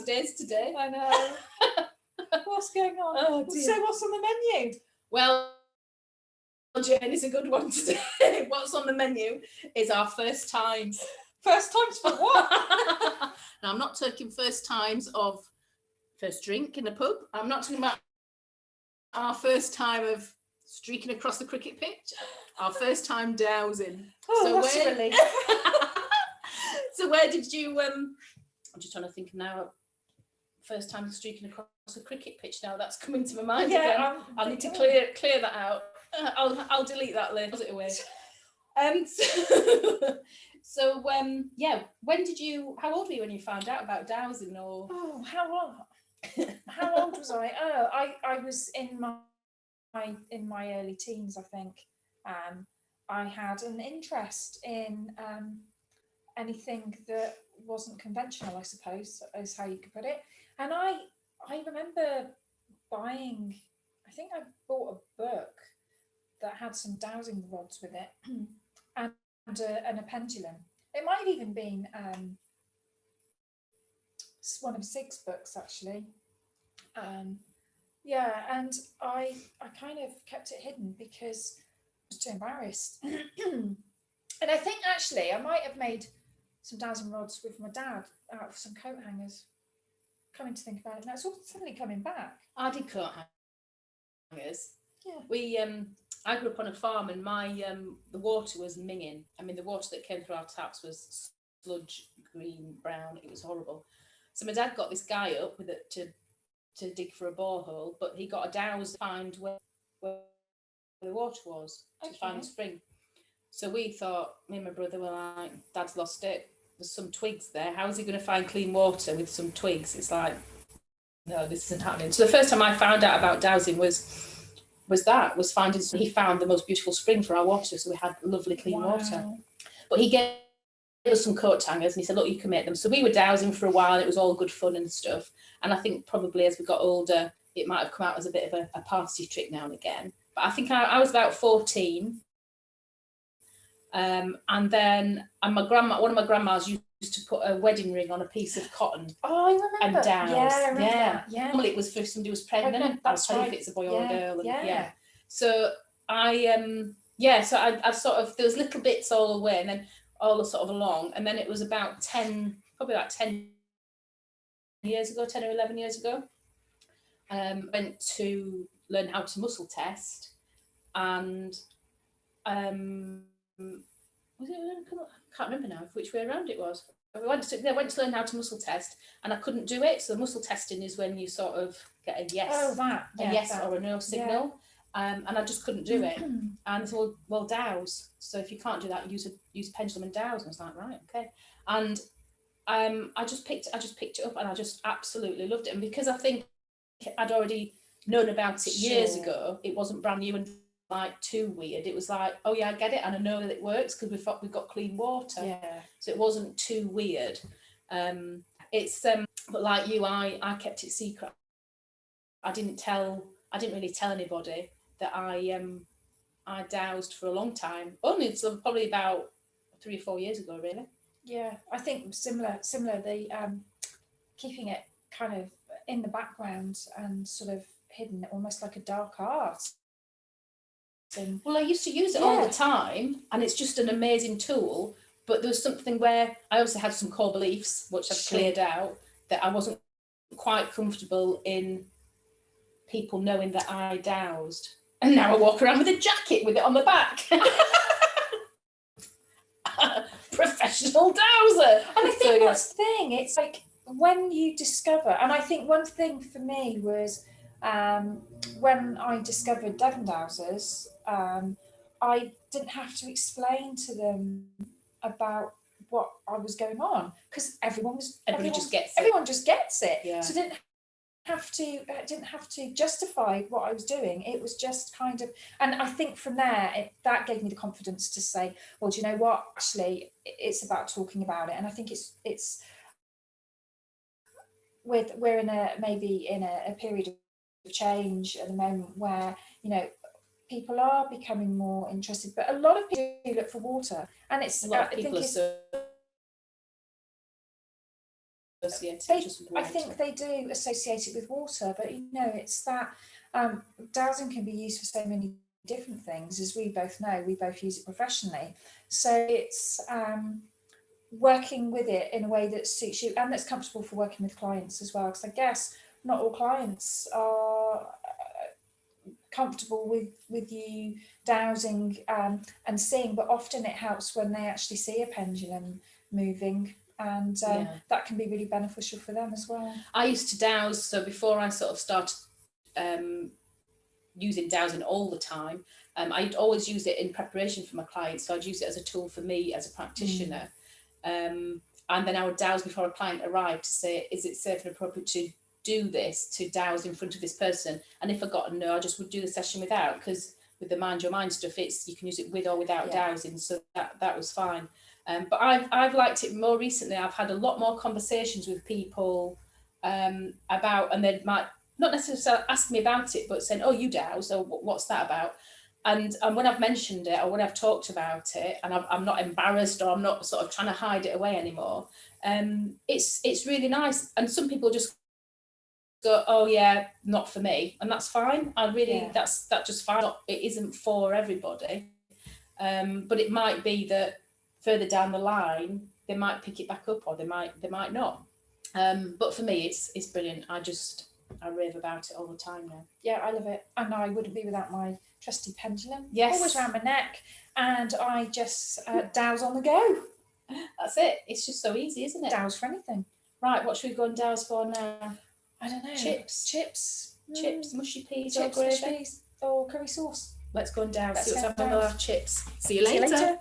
days today. I know. What's going on? Oh, dear. So what's on the menu? Well, Jane is a good one today. What's on the menu is our first times. First times for what? Now, I'm not talking first times of first drink in a pub. I'm not talking about our first time of streaking across the cricket pitch. Our first time dowsing. Oh, that's a relief. So where did you, I'm just trying to think now, first time streaking across a cricket pitch now, that's coming to my mind again. I need to clear that out. I'll delete that later, put it away. So when did you, how old were you when you found out about dowsing? Or how old was I? I was in my early teens, I think. I had an interest in anything that wasn't conventional, I suppose, is how you could put it. And I remember buying, I think I bought a book that had some dowsing rods with it and a pendulum. It might have even been one of Sig's books, actually. And I kind of kept it hidden because I was too embarrassed. And I think actually I might have made some dowsing rods with my dad out of some coat hangers. Coming to think about it now, it's all suddenly coming back. I did coat hangers. Yeah. We I grew up on a farm, and my the water was minging. I mean, the water that came through our taps was sludge, green, brown. It was horrible. So my dad got this guy up with it to dig for a borehole, but he got a dowse to find where the water was, to find the spring. So we thought, me and my brother were like, Dad's lost it. There's some twigs there. How is he going to find clean water with some twigs? It's like, no, this isn't happening. So the first time I found out about dowsing was finding, he found the most beautiful spring for our water, so we had lovely clean water. But he gave us some coat hangers and he said, look, you can make them. So we were dowsing for a while, and it was all good fun and stuff. And I think probably as we got older, it might have come out as a bit of a party trick now and again. But I think I was about 14. And then one of my grandmas used to put a wedding ring on a piece of cotton. Oh, I remember. And douse. Yeah, I remember that. Yeah. Normally it was for if somebody was pregnant. That's I'll tell right. you if it's a boy or a girl. And, Yeah. So I sort of, there was little bits all the way, and then all sort of along, and then it was about 10 years ago, 10 or 11 years ago, went to learn how to muscle test, and was it, I can't remember now which way around it was. I went to learn how to muscle test, and I couldn't do it. So muscle testing is when you sort of get a yes, or a no signal. And I just couldn't do it. And I thought, well, dowse. So if you can't do that, use a pendulum and dowse. And I was like, right, okay. And I just picked it up, and I just absolutely loved it. And because I think I'd already known about it years ago, it wasn't brand new and like too weird. It was like, oh yeah, I get it, and I know that it works because we've got clean water. Yeah. So it wasn't too weird. It's but like you, I kept it secret. I didn't really tell anybody that I dowsed for a long time. Only until probably about 3 or 4 years ago, really. Yeah, I think similar. The keeping it kind of in the background and sort of hidden, almost like a dark art. And well, I used to use it all the time, and it's just an amazing tool. But there was something where I also had some core beliefs, which I've cleared out, that I wasn't quite comfortable in people knowing that I dowsed. And now I walk around with a jacket with it on the back. Professional dowser. And I think that's the thing. It's like when you discover, and I think one thing for me was when I discovered Devon dowsers, I didn't have to explain to them about what I was going on, because everyone just gets it. Yeah. So I didn't have to justify what I was doing. It was just kind of, and I think from there that gave me the confidence to say, well, do you know what, actually it's about talking about it. And I think it's we're in a period of change at the moment where, you know, people are becoming more interested, but a lot of people do look for water, and it's a lot of people are so I think they do associate it with water, but it's that dowsing can be used for so many different things, as we both know. We both use it professionally, so it's working with it in a way that suits you and that's comfortable for working with clients as well, because I guess not all clients are comfortable with you dowsing and seeing, but often it helps when they actually see a pendulum moving, and that can be really beneficial for them as well. I used to dowse, so before I sort of started using dowsing all the time, I'd always use it in preparation for my clients, so I'd use it as a tool for me as a practitioner. And then I would dowse before a client arrived to say, is it safe and appropriate to do this, to dowse in front of this person? And if I got a no, I just would do the session without, because with the mind your mind stuff, you can use it with or without dowsing, so that was fine. But I've liked it more recently. I've had a lot more conversations with people about, and they might not necessarily ask me about it, but saying, oh, you dowse, or what's that about? And when I've mentioned it, or when I've talked about it, and I'm not embarrassed, or I'm not sort of trying to hide it away anymore, it's really nice. And some people just go, oh yeah, not for me, and that's fine. That's just fine. It isn't for everybody, but it might be that further down the line they might pick it back up, or they might not. But for me, it's brilliant. I rave about it all the time now. Yeah, I love it, and I wouldn't be without my trusty pendulum. Yes, always around my neck, and I just dowse on the go. That's it. It's just so easy, isn't it? Dowse for anything. Right, what should we go and dowse for now? I don't know. Chips, mushy peas, chips, or gravy, mushy peas, or curry sauce. Let's go and dowse. See what's happening. We'll have chips. See you later.